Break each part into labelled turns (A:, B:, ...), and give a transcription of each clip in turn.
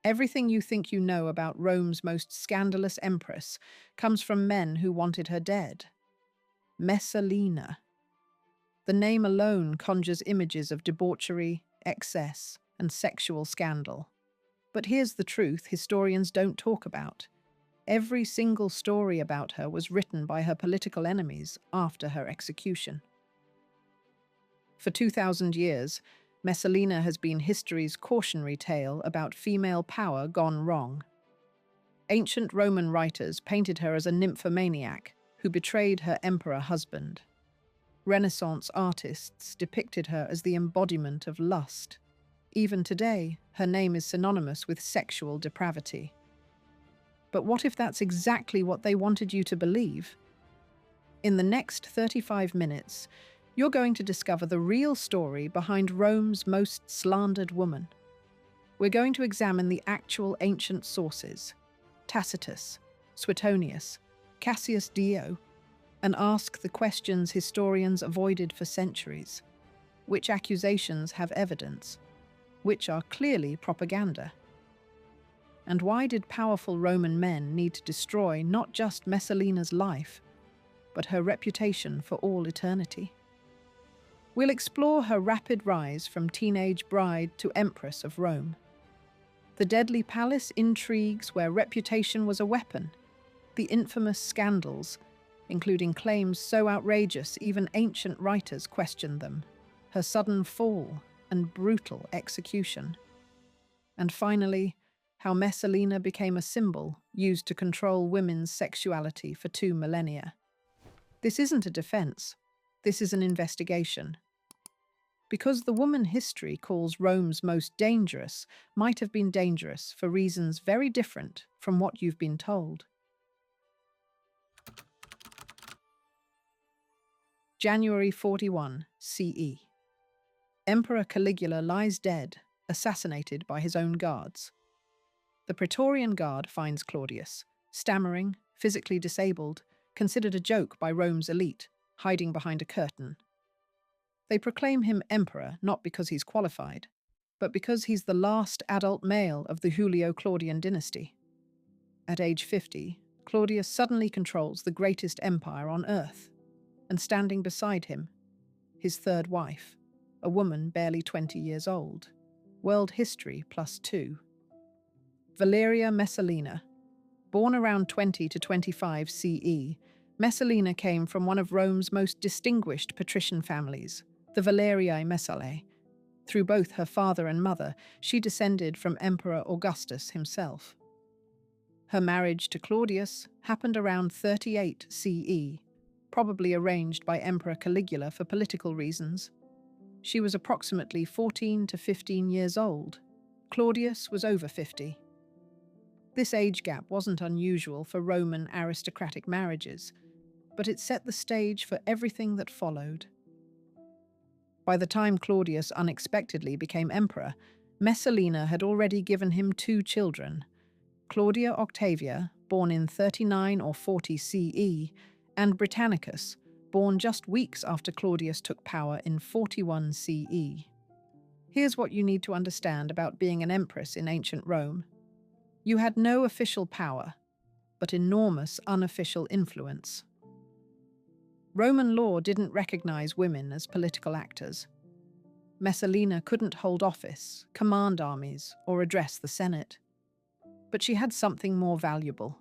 A: Everything you think you know about Rome's most scandalous empress comes from men who wanted her dead. Messalina. The name alone conjures images of debauchery, excess, and sexual scandal. But here's the truth historians don't talk about. Every single story about her was written by her political enemies after her execution. For 2,000 years, Messalina has been history's cautionary tale about female power gone wrong. Ancient Roman writers painted her as a nymphomaniac who betrayed her emperor husband. Renaissance artists depicted her as the embodiment of lust. Even today, her name is synonymous with sexual depravity. But what if that's exactly what they wanted you to believe? In the next 35 minutes, you're going to discover the real story behind Rome's most slandered woman. We're going to examine the actual ancient sources, Tacitus, Suetonius, Cassius Dio, and ask the questions historians avoided for centuries. Which accusations have evidence? Which are clearly propaganda? And why did powerful Roman men need to destroy not just Messalina's life, but her reputation for all eternity? We'll explore her rapid rise from teenage bride to empress of Rome. The deadly palace intrigues where reputation was a weapon. The infamous scandals, including claims so outrageous even ancient writers questioned them. Her sudden fall and brutal execution. And finally, how Messalina became a symbol used to control women's sexuality for 2 millennia. This isn't a defense. This is an investigation. Because the woman history calls Rome's most dangerous might have been dangerous for reasons very different from what you've been told. January 41 CE. Emperor Caligula lies dead, assassinated by his own guards. The Praetorian Guard finds Claudius, stammering, physically disabled, considered a joke by Rome's elite, hiding behind a curtain. They proclaim him emperor not because he's qualified, but because he's the last adult male of the Julio-Claudian dynasty. At age 50, Claudius suddenly controls the greatest empire on earth, and standing beside him, his third wife, a woman barely 20 years old. World history +2. Valeria Messalina. Born around 20 to 25 CE, Messalina came from one of Rome's most distinguished patrician families, the Valerii Messae. Through both her father and mother, she descended from Emperor Augustus himself. Her marriage to Claudius happened around 38 CE, probably arranged by Emperor Caligula for political reasons. She was approximately 14 to 15 years old. Claudius was over 50. This age gap wasn't unusual for Roman aristocratic marriages, but it set the stage for everything that followed. By the time Claudius unexpectedly became emperor, Messalina had already given him 2 children, Claudia Octavia, born in 39 or 40 CE, and Britannicus, born just weeks after Claudius took power in 41 CE. Here's what you need to understand about being an empress in ancient Rome. You had no official power, but enormous unofficial influence. Roman law didn't recognize women as political actors. Messalina couldn't hold office, command armies, or address the Senate. But she had something more valuable: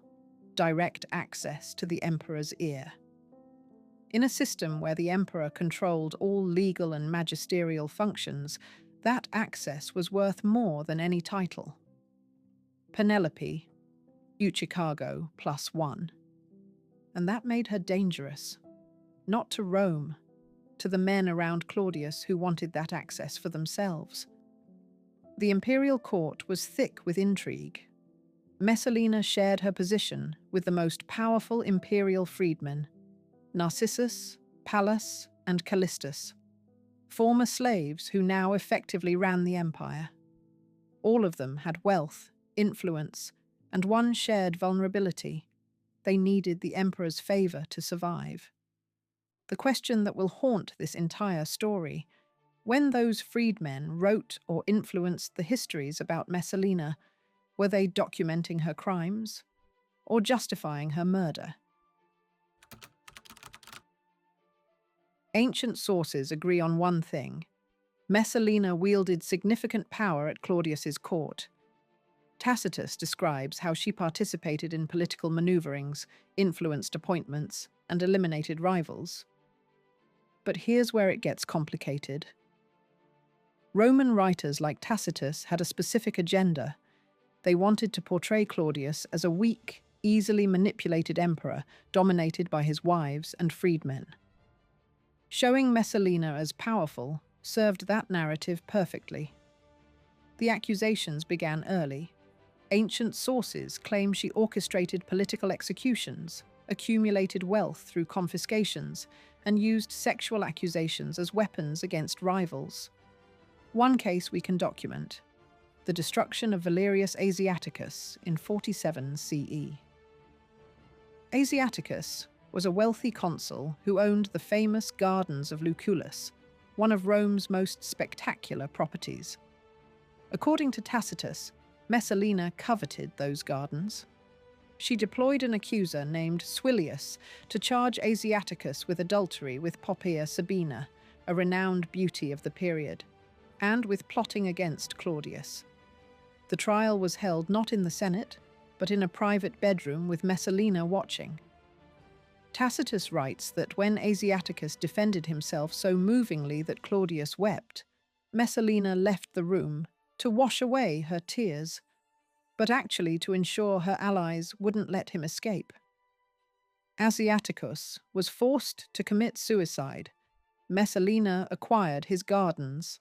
A: direct access to the emperor's ear. In a system where the emperor controlled all legal and magisterial functions, that access was worth more than any title. Penelope, Uchicago +1. And that made her dangerous. Not to Rome, to the men around Claudius who wanted that access for themselves. The imperial court was thick with intrigue. Messalina shared her position with the most powerful imperial freedmen, Narcissus, Pallas, and Callistus, former slaves who now effectively ran the empire. All of them had wealth, influence, and one shared vulnerability: they needed the emperor's favor to survive. The question that will haunt this entire story: when those freedmen wrote or influenced the histories about Messalina, Were they documenting her crimes or justifying her murder? Ancient sources agree on one thing. Messalina wielded significant power at Claudius's court. Tacitus describes how she participated in political maneuverings, influenced appointments, and eliminated rivals. But here's where it gets complicated. Roman writers like Tacitus had a specific agenda. They wanted to portray Claudius as a weak, easily manipulated emperor dominated by his wives and freedmen. Showing Messalina as powerful served that narrative perfectly. The accusations began early. Ancient sources claim she orchestrated political executions, accumulated wealth through confiscations, and used sexual accusations as weapons against rivals. One case we can document: the destruction of Valerius Asiaticus in 47 CE. Asiaticus was a wealthy consul who owned the famous gardens of Lucullus, one of Rome's most spectacular properties. According to Tacitus, Messalina coveted those gardens. She deployed an accuser named Silius to charge Asiaticus with adultery with Poppaea Sabina, a renowned beauty of the period, and with plotting against Claudius. The trial was held not in the Senate, but in a private bedroom with Messalina watching. Tacitus writes that when Asiaticus defended himself so movingly that Claudius wept, Messalina left the room to wash away her tears, but actually to ensure her allies wouldn't let him escape. Asiaticus was forced to commit suicide. Messalina acquired his gardens.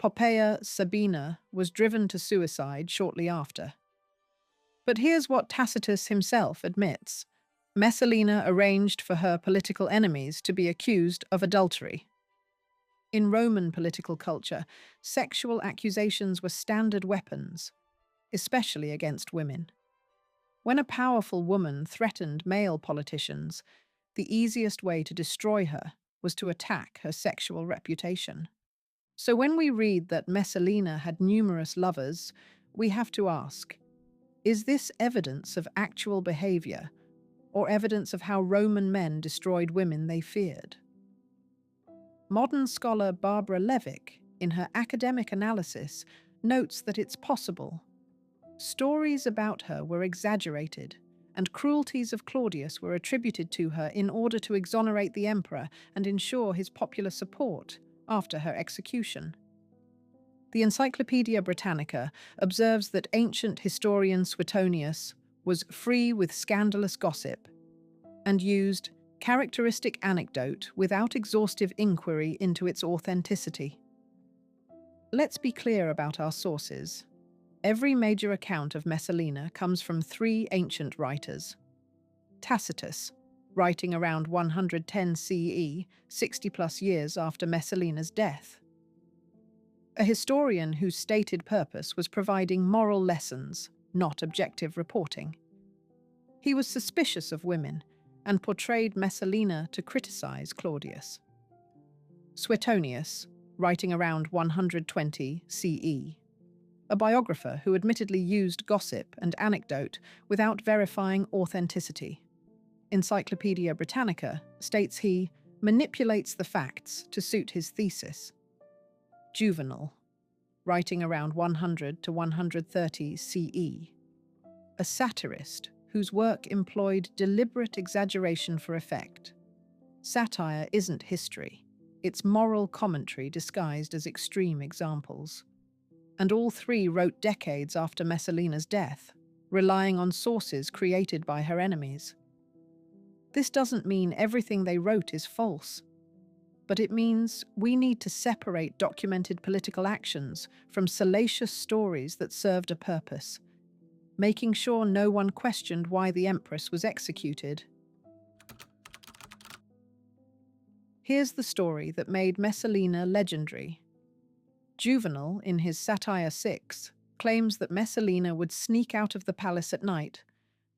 A: Poppaea Sabina was driven to suicide shortly after. But here's what Tacitus himself admits. Messalina arranged for her political enemies to be accused of adultery. In Roman political culture, sexual accusations were standard weapons, especially against women. When a powerful woman threatened male politicians, the easiest way to destroy her was to attack her sexual reputation. So when we read that Messalina had numerous lovers, we have to ask, is this evidence of actual behavior or evidence of how Roman men destroyed women they feared? Modern scholar Barbara Levick, in her academic analysis, notes that it's possible. Stories about her were exaggerated, and cruelties of Claudius were attributed to her in order to exonerate the emperor and ensure his popular support after her execution. The Encyclopaedia Britannica observes that ancient historian Suetonius was free with scandalous gossip and used characteristic anecdote without exhaustive inquiry into its authenticity. Let's be clear about our sources. Every major account of Messalina comes from three ancient writers. Tacitus, writing around 110 CE, 60+ years after Messalina's death. A historian whose stated purpose was providing moral lessons, not objective reporting. He was suspicious of women and portrayed Messalina to criticize Claudius. Suetonius, writing around 120 CE. A biographer who admittedly used gossip and anecdote without verifying authenticity. Encyclopaedia Britannica states he manipulates the facts to suit his thesis. Juvenal, writing around 100 to 130 CE. A satirist whose work employed deliberate exaggeration for effect. Satire isn't history. It's moral commentary disguised as extreme examples. And all three wrote decades after Messalina's death, relying on sources created by her enemies. This doesn't mean everything they wrote is false, but it means we need to separate documented political actions from salacious stories that served a purpose, making sure no one questioned why the empress was executed. Here's the story that made Messalina legendary. Juvenal, in his Satire 6, claims that Messalina would sneak out of the palace at night,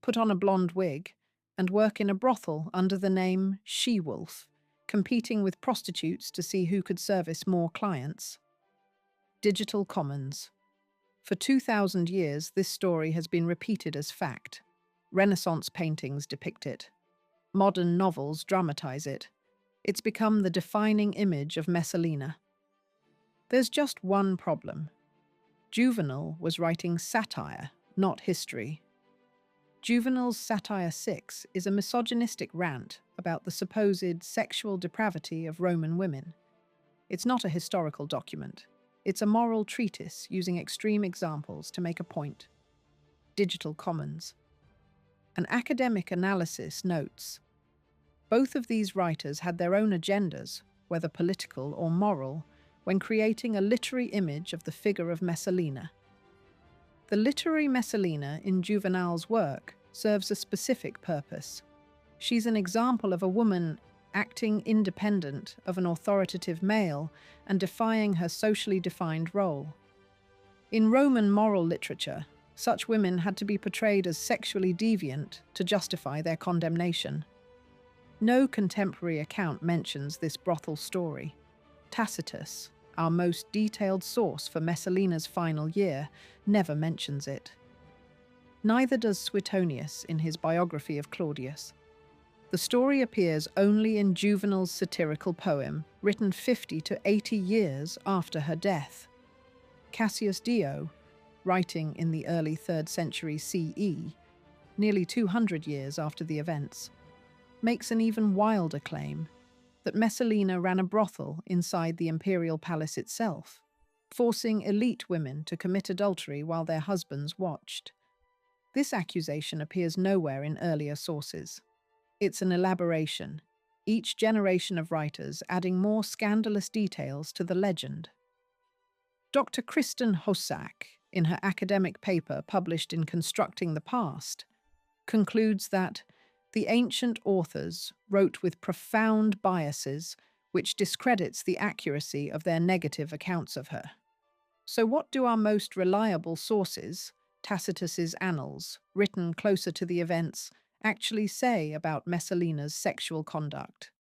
A: put on a blonde wig, and work in a brothel under the name She-Wolf, competing with prostitutes to see who could service more clients. Digital Commons. For 2,000 years, this story has been repeated as fact. Renaissance paintings depict it. Modern novels dramatize it. It's become the defining image of Messalina. There's just one problem. Juvenal was writing satire, not history. Juvenal's Satire 6 is a misogynistic rant about the supposed sexual depravity of Roman women. It's not a historical document. It's a moral treatise using extreme examples to make a point. Digital Commons. An academic analysis notes, both of these writers had their own agendas, whether political or moral, when creating a literary image of the figure of Messalina. The literary Messalina in Juvenal's work serves a specific purpose. She's an example of a woman acting independent of an authoritative male and defying her socially defined role. In Roman moral literature, such women had to be portrayed as sexually deviant to justify their condemnation. No contemporary account mentions this brothel story. Tacitus, our most detailed source for Messalina's final year, never mentions it. Neither does Suetonius in his biography of Claudius. The story appears only in Juvenal's satirical poem, written 50 to 80 years after her death. Cassius Dio, writing in the early 3rd century CE, nearly 200 years after the events, makes an even wilder claim that Messalina ran a brothel inside the imperial palace itself, forcing elite women to commit adultery while their husbands watched. This accusation appears nowhere in earlier sources. It's an elaboration, each generation of writers adding more scandalous details to the legend. Dr. Kristen Hossack, in her academic paper published in Constructing the Past, concludes that the ancient authors wrote with profound biases which discredits the accuracy of their negative accounts of her. So what do our most reliable sources, Tacitus's Annals, written closer to the events, actually say about Messalina's sexual conduct?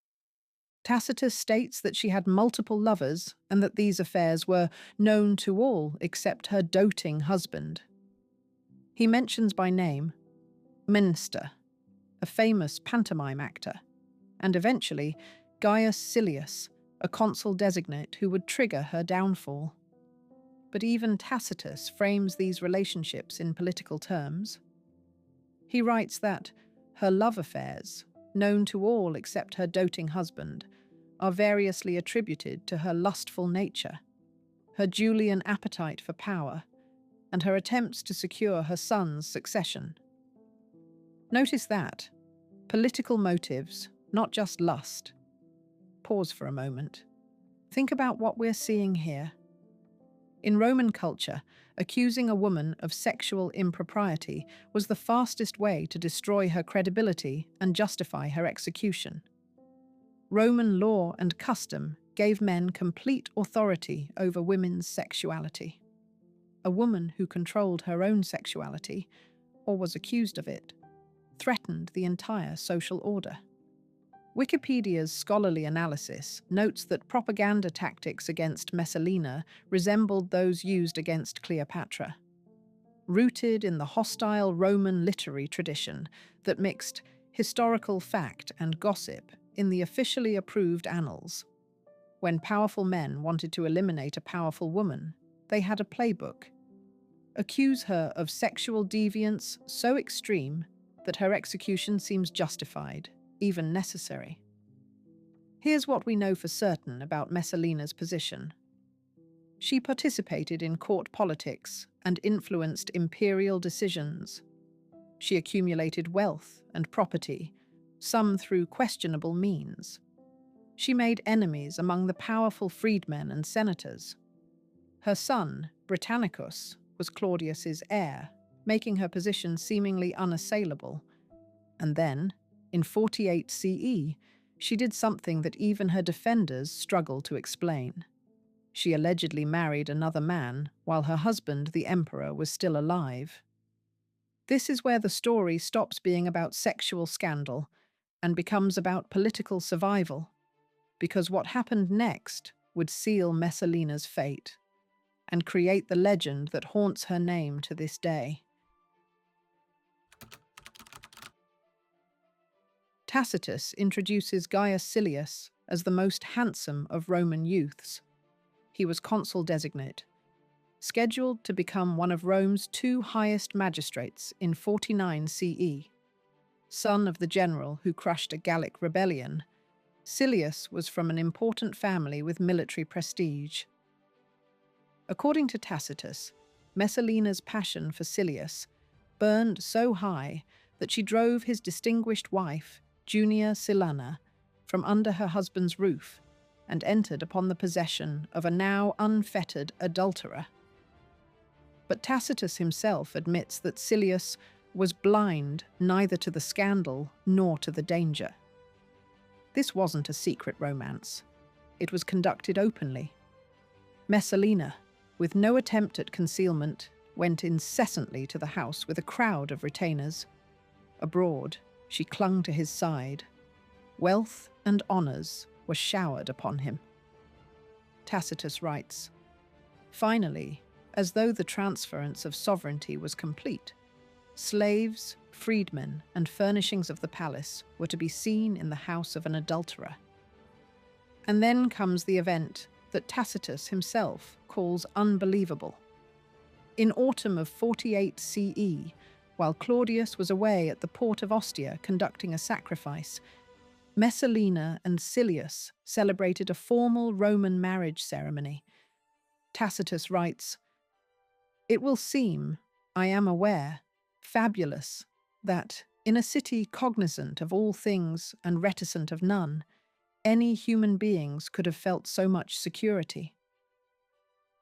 A: Tacitus states that she had multiple lovers and that these affairs were known to all except her doting husband. He mentions by name Minster, a famous pantomime actor, and eventually Gaius Silius, a consul designate who would trigger her downfall. But even Tacitus frames these relationships in political terms. He writes that her love affairs, known to all except her doting husband, are variously attributed to her lustful nature, her Julian appetite for power, and her attempts to secure her son's succession. Notice that. Political motives, not just lust. Pause for a moment. Think about what we're seeing here. In Roman culture, accusing a woman of sexual impropriety was the fastest way to destroy her credibility and justify her execution. Roman law and custom gave men complete authority over women's sexuality. A woman who controlled her own sexuality, or was accused of it, threatened the entire social order. Wikipedia's scholarly analysis notes that propaganda tactics against Messalina resembled those used against Cleopatra. Rooted in the hostile Roman literary tradition that mixed historical fact and gossip in the officially approved annals. When powerful men wanted to eliminate a powerful woman, they had a playbook. Accuse her of sexual deviance so extreme that her execution seems justified, even necessary. Here's what we know for certain about Messalina's position. She participated in court politics and influenced imperial decisions. She accumulated wealth and property, some through questionable means. She made enemies among the powerful freedmen and senators. Her son, Britannicus, was Claudius's heir, making her position seemingly unassailable. And then, in 48 CE, she did something that even her defenders struggle to explain. She allegedly married another man while her husband, the emperor, was still alive. This is where the story stops being about sexual scandal and becomes about political survival, because what happened next would seal Messalina's fate. and create the legend that haunts her name to this day. Tacitus introduces Gaius Silius as the most handsome of Roman youths. He was consul designate, scheduled to become one of Rome's two highest magistrates in 49 CE. Son of the general who crushed a Gallic rebellion, Silius was from an important family with military prestige. According to Tacitus, Messalina's passion for Silius burned so high that she drove his distinguished wife, Junia Silana, from under her husband's roof and entered upon the possession of a now unfettered adulterer. But Tacitus himself admits that Silius was blind neither to the scandal nor to the danger. This wasn't a secret romance. It was conducted openly. Messalina, with no attempt at concealment, went incessantly to the house with a crowd of retainers. Abroad, she clung to his side. Wealth and honours were showered upon him. Tacitus writes, "Finally, as though the transference of sovereignty was complete, slaves, freedmen, and furnishings of the palace were to be seen in the house of an adulterer." And then comes the event that Tacitus himself calls unbelievable. In autumn of 48 CE, while Claudius was away at the port of Ostia conducting a sacrifice, Messalina and Silius celebrated a formal Roman marriage ceremony. Tacitus writes, "It will seem, I am aware, fabulous that, in a city cognizant of all things and reticent of none, any human beings could have felt so much security."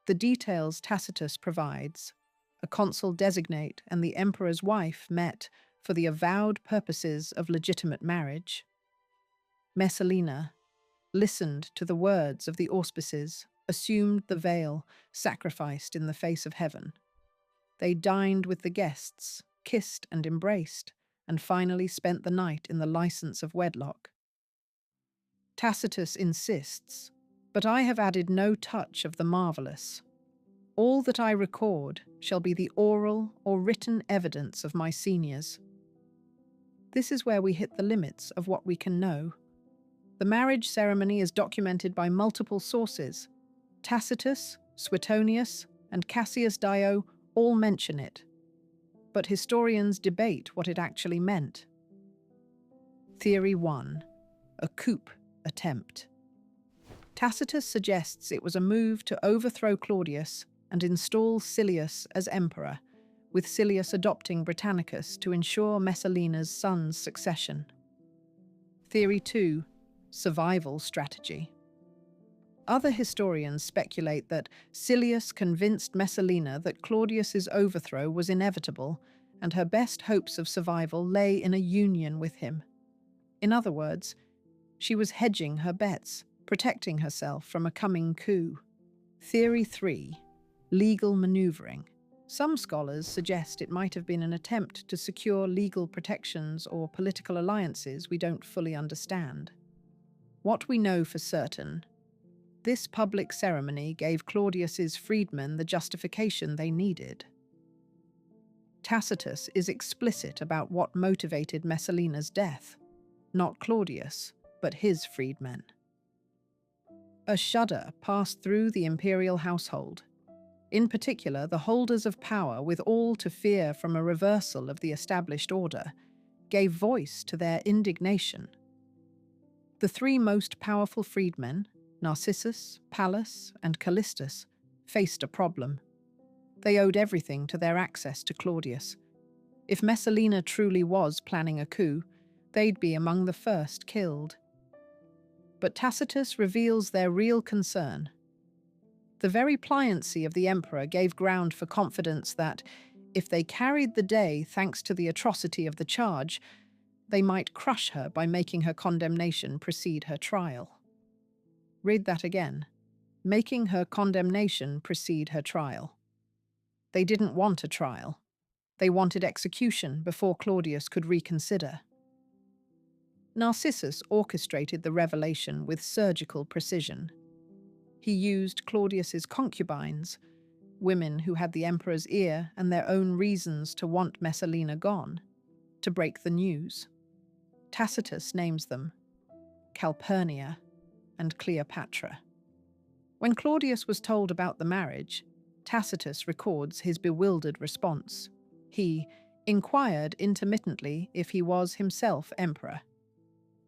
A: The details Tacitus provides: a consul designate and the emperor's wife met for the avowed purposes of legitimate marriage. Messalina listened to the words of the auspices, assumed the veil, sacrificed in the face of heaven. They dined with the guests, kissed and embraced, and finally spent the night in the license of wedlock. Tacitus insists, "But I have added no touch of the marvellous. All that I record shall be the oral or written evidence of my seniors." This is where we hit the limits of what we can know. The marriage ceremony is documented by multiple sources. Tacitus, Suetonius, and Cassius Dio all mention it. But historians debate what it actually meant. Theory 1. A coup attempt. Tacitus suggests it was a move to overthrow Claudius and install Silius as emperor, with Silius adopting Britannicus to ensure Messalina's son's succession. Theory 2. Survival strategy. Other historians speculate that Silius convinced Messalina that Claudius's overthrow was inevitable and her best hopes of survival lay in a union with him. In other words, she was hedging her bets, protecting herself from a coming coup. Theory 3. Legal maneuvering. Some scholars suggest it might have been an attempt to secure legal protections or political alliances we don't fully understand. What we know for certain: this public ceremony gave Claudius's freedmen the justification they needed. Tacitus is explicit about what motivated Messalina's death: not Claudius, but his freedmen. A shudder passed through the imperial household. In particular, the holders of power, with all to fear from a reversal of the established order, gave voice to their indignation. The three most powerful freedmen, Narcissus, Pallas, and Callistus, faced a problem. They owed everything to their access to Claudius. If Messalina truly was planning a coup, they'd be among the first killed. But Tacitus reveals their real concern. The very pliancy of the emperor gave ground for confidence that, if they carried the day thanks to the atrocity of the charge, they might crush her by making her condemnation precede her trial. Read that again. Making her condemnation precede her trial. They didn't want a trial. They wanted execution before Claudius could reconsider. Narcissus orchestrated the revelation with surgical precision. He used Claudius's concubines, women who had the emperor's ear and their own reasons to want Messalina gone, to break the news. Tacitus names them Calpurnia and Cleopatra. When Claudius was told about the marriage, Tacitus records his bewildered response. He inquired intermittently if he was himself emperor,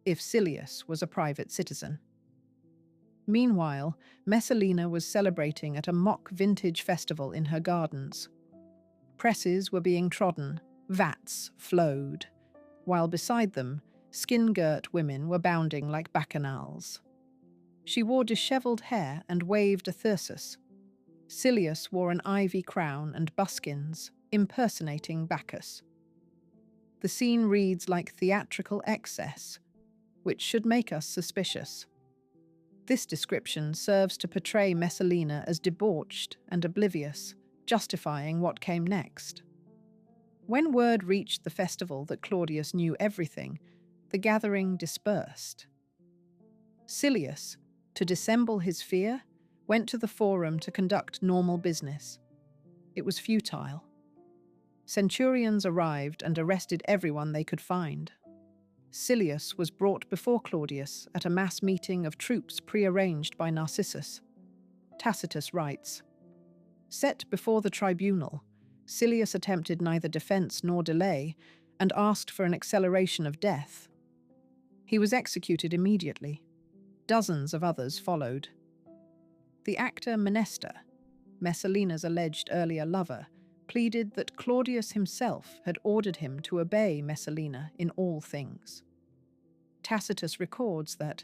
A: if Silius was a private citizen. Meanwhile, Messalina was celebrating at a mock vintage festival in her gardens. Presses were being trodden, vats flowed, while beside them, skin-girt women were bounding like bacchanals. She wore dishevelled hair and waved a thyrsus. Silius wore an ivy crown and buskins, impersonating Bacchus. The scene reads like theatrical excess, which should make us suspicious. This description serves to portray Messalina as debauched and oblivious, justifying what came next. When word reached the festival that Claudius knew everything, the gathering dispersed. Silius, to dissemble his fear, went to the forum to conduct normal business. It was futile. Centurions arrived and arrested everyone they could find. Silius was brought before Claudius at a mass meeting of troops prearranged by Narcissus. Tacitus writes, "Set before the tribunal, Silius attempted neither defense nor delay and asked for an acceleration of death. He was executed immediately. Dozens of others followed. The actor Menester, Messalina's alleged earlier lover, pleaded that Claudius himself had ordered him to obey Messalina in all things. Tacitus records that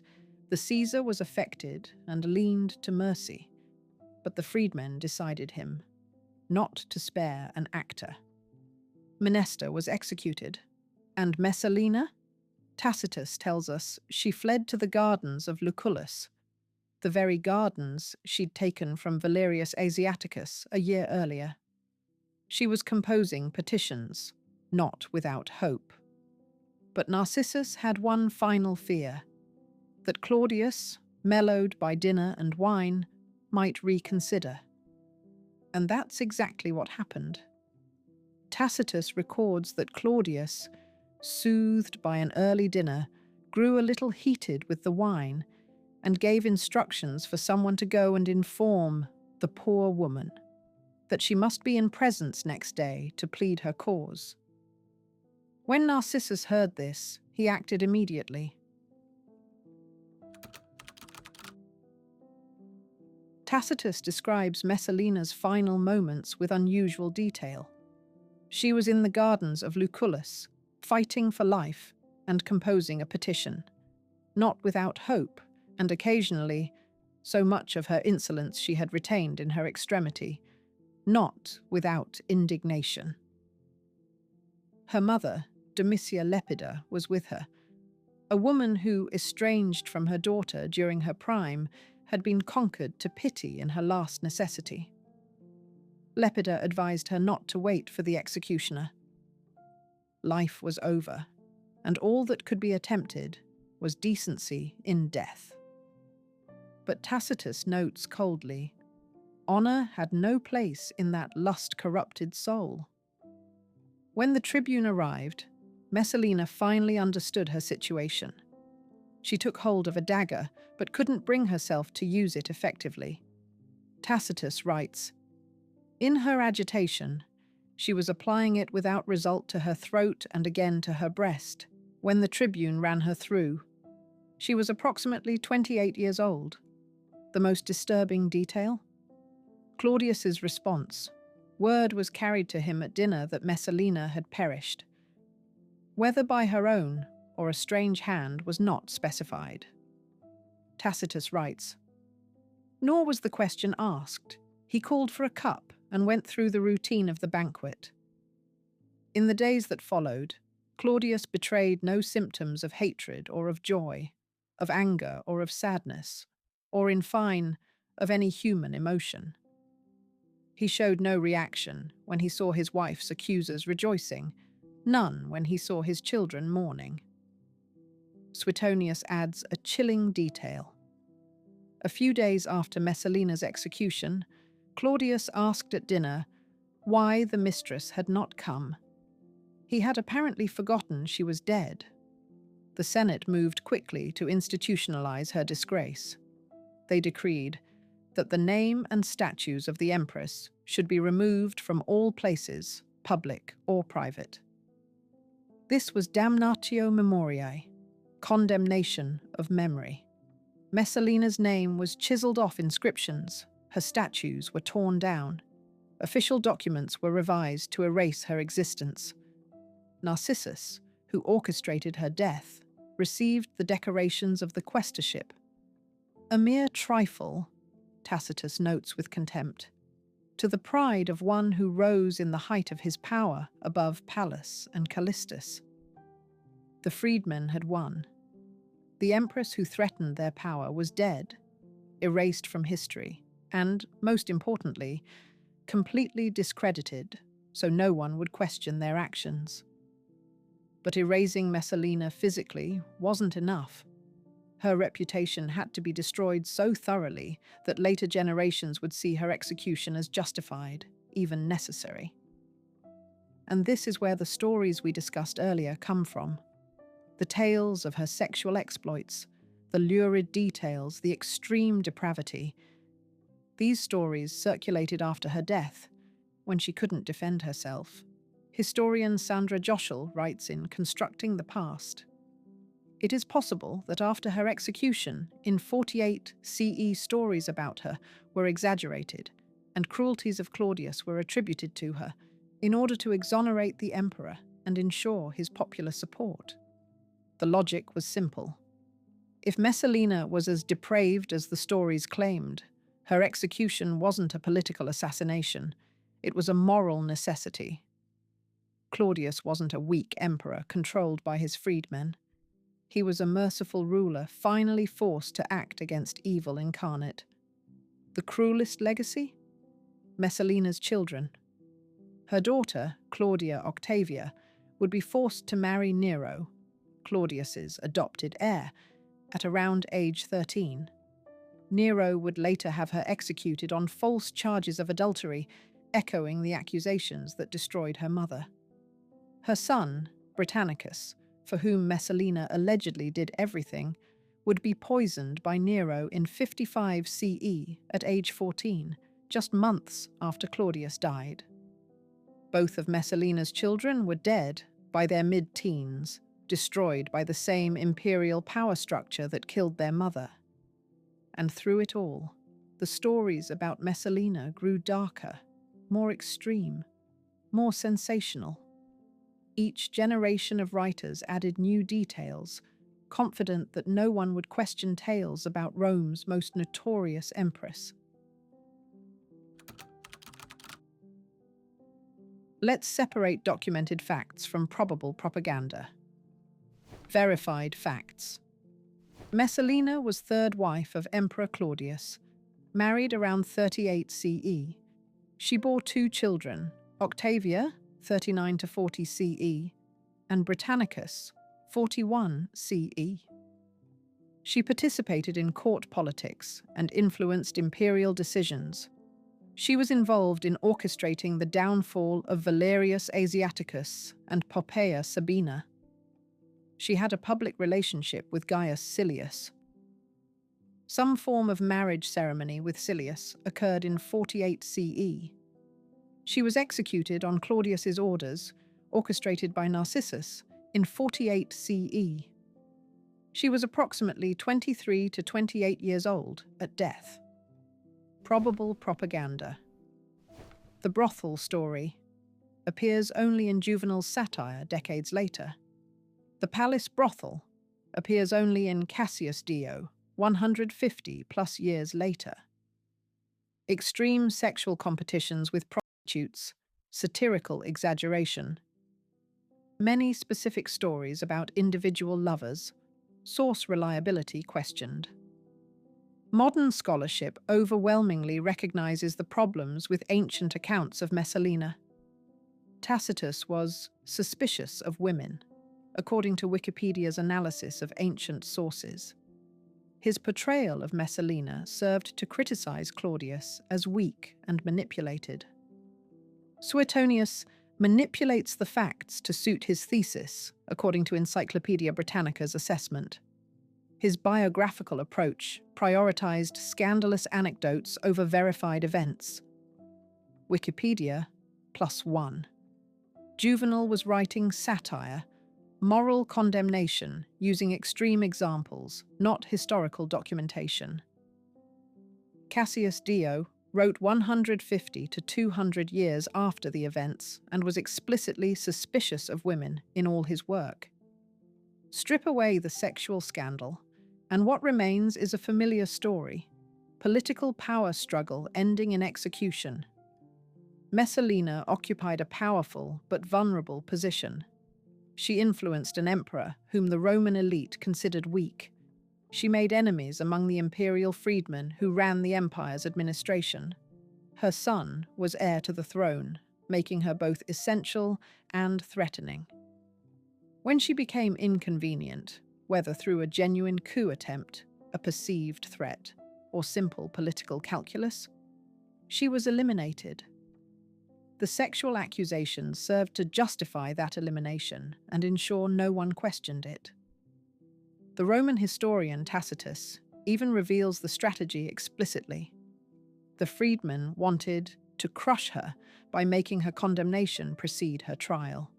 A: the Caesar was affected and leaned to mercy, but the freedmen decided him not to spare an actor. Menester was executed, and Messalina? Tacitus tells us she fled to the gardens of Lucullus, the very gardens she'd taken from Valerius Asiaticus a year earlier. She was composing petitions, not without hope. But Narcissus had one final fear, that Claudius, mellowed by dinner and wine, might reconsider. And that's exactly what happened. Tacitus records that Claudius, soothed by an early dinner, grew a little heated with the wine and gave instructions for someone to go and inform the poor woman that she must be in presence next day to plead her cause. When Narcissus heard this, he acted immediately. Tacitus describes Messalina's final moments with unusual detail. She was in the gardens of Lucullus, fighting for life and composing a petition, not without hope, and occasionally, so much of her insolence she had retained in her extremity, not without indignation. Her mother, Domitia Lepida, was with her, a woman who, estranged from her daughter during her prime, had been conquered to pity in her last necessity. Lepida advised her not to wait for the executioner. Life was over, and all that could be attempted was decency in death. But Tacitus notes coldly, honor had no place in that lust-corrupted soul. When the tribune arrived, Messalina finally understood her situation. She took hold of a dagger, but couldn't bring herself to use it effectively. Tacitus writes, in her agitation, she was applying it without result to her throat and again to her breast, when the tribune ran her through. She was approximately 28 years old. The most disturbing detail? Claudius's response. Word was carried to him at dinner that Messalina had perished. Whether by her own or a strange hand was not specified. Tacitus writes, nor was the question asked. He called for a cup and went through the routine of the banquet. In the days that followed, Claudius betrayed no symptoms of hatred or of joy, of anger or of sadness, or in fine, of any human emotion. He showed no reaction when he saw his wife's accusers rejoicing, none when he saw his children mourning. Suetonius adds a chilling detail. A few days after Messalina's execution, Claudius asked at dinner why the mistress had not come. He had apparently forgotten she was dead. The Senate moved quickly to institutionalize her disgrace. They decreed that the name and statues of the empress should be removed from all places, public or private. This was damnatio memoriae, condemnation of memory. Messalina's name was chiseled off inscriptions, her statues were torn down, official documents were revised to erase her existence. Narcissus, who orchestrated her death, received the decorations of the quaestorship. A mere trifle, Tacitus notes with contempt, to the pride of one who rose in the height of his power above Pallas and Callistus. The freedmen had won. The empress who threatened their power was dead, erased from history, and, most importantly, completely discredited, so no one would question their actions. But erasing Messalina physically wasn't enough. Her reputation had to be destroyed so thoroughly that later generations would see her execution as justified, even necessary. And this is where the stories we discussed earlier come from. The tales of her sexual exploits, the lurid details, the extreme depravity. These stories circulated after her death, when she couldn't defend herself. Historian Sandra Joschel writes in Constructing the Past, "It is possible that after her execution, in 48 CE stories about her were exaggerated, and cruelties of Claudius were attributed to her, in order to exonerate the emperor and ensure his popular support." The logic was simple. If Messalina was as depraved as the stories claimed, her execution wasn't a political assassination, it was a moral necessity. Claudius wasn't a weak emperor controlled by his freedmen. He was a merciful ruler finally forced to act against evil incarnate. The cruelest legacy? Messalina's children. Her daughter, Claudia Octavia, would be forced to marry Nero, Claudius's adopted heir, at around age 13. Nero would later have her executed on false charges of adultery, echoing the accusations that destroyed her mother. Her son, Britannicus, for whom Messalina allegedly did everything, would be poisoned by Nero in 55 CE at age 14, just months after Claudius died. Both of Messalina's children were dead by their mid-teens, destroyed by the same imperial power structure that killed their mother. And through it all, the stories about Messalina grew darker, more extreme, more sensational. Each generation of writers added new details, confident that no one would question tales about Rome's most notorious empress. Let's separate documented facts from probable propaganda. Verified facts. Messalina was third wife of Emperor Claudius, married around 38 CE. She bore 2 children, Octavia, 39 to 40 CE, and Britannicus, 41 CE. She participated in court politics and influenced imperial decisions. She was involved in orchestrating the downfall of Valerius Asiaticus and Poppaea Sabina. She had a public relationship with Gaius Silius. Some form of marriage ceremony with Silius occurred in 48 CE. She was executed on Claudius's orders, orchestrated by Narcissus, in 48 CE. She was approximately 23 to 28 years old at death. Probable propaganda. The brothel story appears only in Juvenal's satire decades later. The palace brothel appears only in Cassius Dio, 150 plus years later. Extreme sexual competitions with prostitutes, satirical exaggeration. Many specific stories about individual lovers, source reliability questioned. Modern scholarship overwhelmingly recognizes the problems with ancient accounts of Messalina. Tacitus was suspicious of women, according to Wikipedia's analysis of ancient sources. His portrayal of Messalina served to criticize Claudius as weak and manipulated. Suetonius manipulates the facts to suit his thesis, according to Encyclopaedia Britannica's assessment. His biographical approach prioritized scandalous anecdotes over verified events. Wikipedia +1. Juvenal was writing satire, moral condemnation using extreme examples, not historical documentation. Cassius Dio wrote 150 to 200 years after the events and was explicitly suspicious of women in all his work. Strip away the sexual scandal, and what remains is a familiar story: political power struggle ending in execution. Messalina occupied a powerful but vulnerable position. She influenced an emperor whom the Roman elite considered weak. She made enemies among the imperial freedmen who ran the empire's administration. Her son was heir to the throne, making her both essential and threatening. When she became inconvenient, whether through a genuine coup attempt, a perceived threat, or simple political calculus, she was eliminated. The sexual accusations served to justify that elimination and ensure no one questioned it. The Roman historian Tacitus even reveals the strategy explicitly. The freedmen wanted to crush her by making her condemnation precede her trial.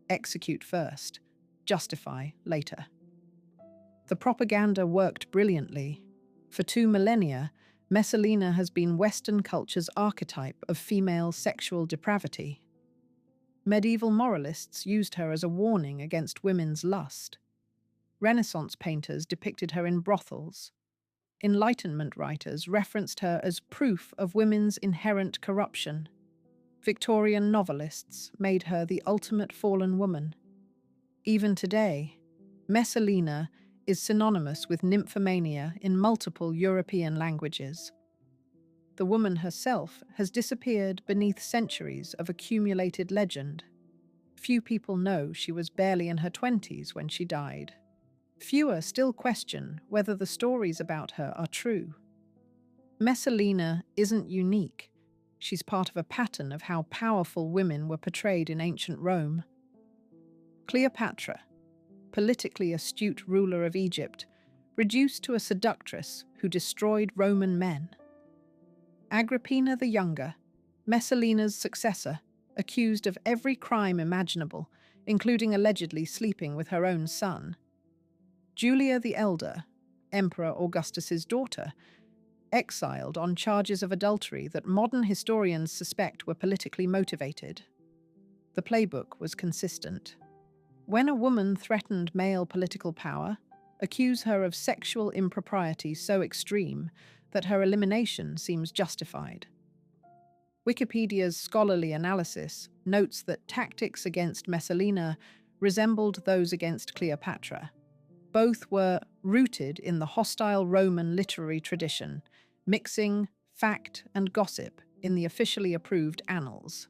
A: Execute first, justify later. The propaganda worked brilliantly. For 2 millennia, Messalina has been Western culture's archetype of female sexual depravity. Medieval moralists used her as a warning against women's lust. Renaissance painters depicted her in brothels. Enlightenment writers referenced her as proof of women's inherent corruption. Victorian novelists made her the ultimate fallen woman. Even today, Messalina is synonymous with nymphomania in multiple European languages. The woman herself has disappeared beneath centuries of accumulated legend. Few people know she was barely in her 20s when she died. Fewer still question whether the stories about her are true. Messalina isn't unique. She's part of a pattern of how powerful women were portrayed in ancient Rome. Cleopatra, politically astute ruler of Egypt, reduced to a seductress who destroyed Roman men. Agrippina the Younger, Messalina's successor, accused of every crime imaginable, including allegedly sleeping with her own son. Julia the Elder, Emperor Augustus's daughter, exiled on charges of adultery that modern historians suspect were politically motivated. The playbook was consistent. When a woman threatened male political power, accuse her of sexual impropriety so extreme that her elimination seems justified. Wikipedia's scholarly analysis notes that tactics against Messalina resembled those against Cleopatra. Both were rooted in the hostile Roman literary tradition, mixing fact and gossip in the officially approved annals.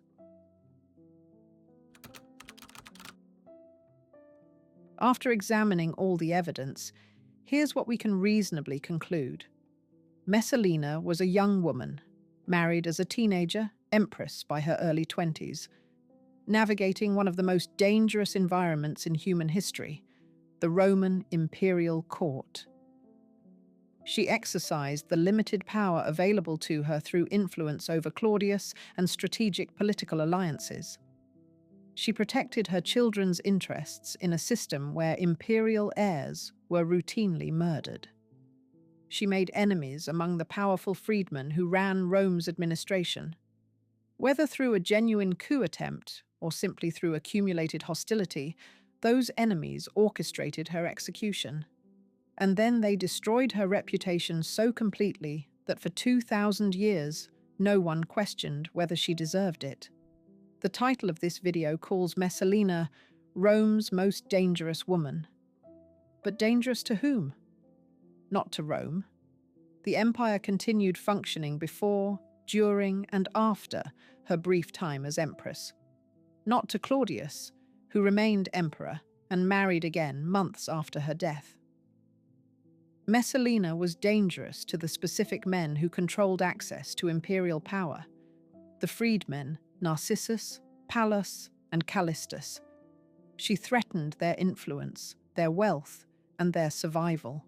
A: After examining all the evidence, here's what we can reasonably conclude. Messalina was a young woman, married as a teenager, empress by her early 20s, navigating one of the most dangerous environments in human history, the Roman imperial court. She exercised the limited power available to her through influence over Claudius and strategic political alliances. She protected her children's interests in a system where imperial heirs were routinely murdered. She made enemies among the powerful freedmen who ran Rome's administration. Whether through a genuine coup attempt or simply through accumulated hostility, those enemies orchestrated her execution. And then they destroyed her reputation so completely that for 2,000 years, no one questioned whether she deserved it. The title of this video calls Messalina Rome's most dangerous woman. But dangerous to whom? Not to Rome. The empire continued functioning before, during, and after her brief time as empress. Not to Claudius, who remained emperor and married again months after her death. Messalina was dangerous to the specific men who controlled access to imperial power, the freedmen Narcissus, Pallas, and Callistus. She threatened their influence, their wealth, and their survival.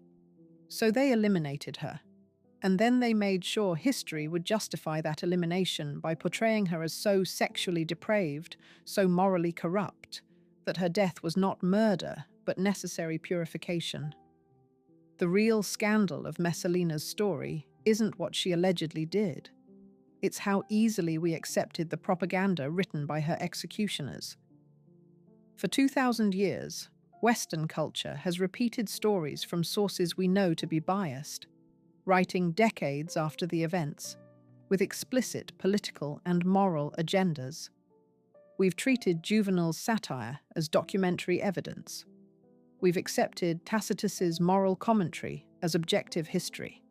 A: So they eliminated her. And then they made sure history would justify that elimination by portraying her as so sexually depraved, so morally corrupt, that her death was not murder, but necessary purification. The real scandal of Messalina's story isn't what she allegedly did. It's how easily we accepted the propaganda written by her executioners. For 2,000 years, Western culture has repeated stories from sources we know to be biased, writing decades after the events, with explicit political and moral agendas. We've treated Juvenal's satire as documentary evidence. We've accepted Tacitus's moral commentary as objective history.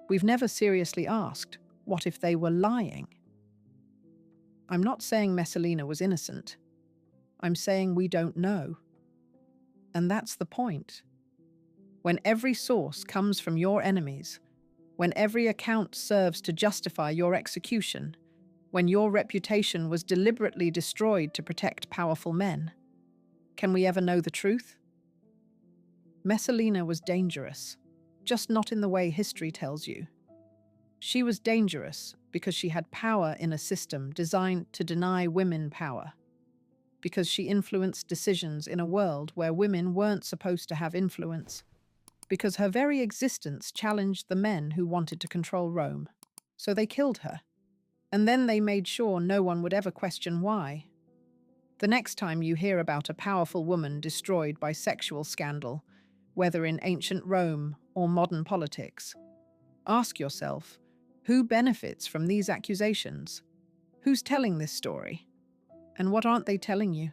A: We've never seriously asked, what if they were lying? I'm not saying Messalina was innocent. I'm saying we don't know. And that's the point. When every source comes from your enemies, when every account serves to justify your execution, when your reputation was deliberately destroyed to protect powerful men, can we ever know the truth? Messalina was dangerous, just not in the way history tells you. She was dangerous because she had power in a system designed to deny women power, because she influenced decisions in a world where women weren't supposed to have influence, because her very existence challenged the men who wanted to control Rome. So they killed her. And then they made sure no one would ever question why. The next time you hear about a powerful woman destroyed by sexual scandal, whether in ancient Rome or modern politics, ask yourself, who benefits from these accusations? Who's telling this story? And what aren't they telling you?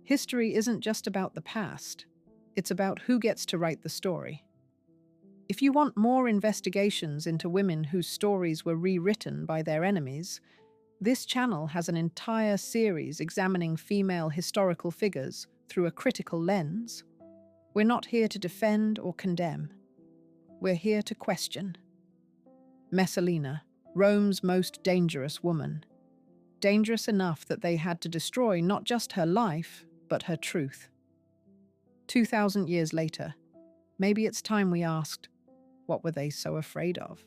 A: History isn't just about the past. It's about who gets to write the story. If you want more investigations into women whose stories were rewritten by their enemies, this channel has an entire series examining female historical figures through a critical lens. We're not here to defend or condemn. We're here to question. Messalina, Rome's most dangerous woman. Dangerous enough that they had to destroy not just her life, but her truth. 2,000 years later, maybe it's time we asked, what were they so afraid of?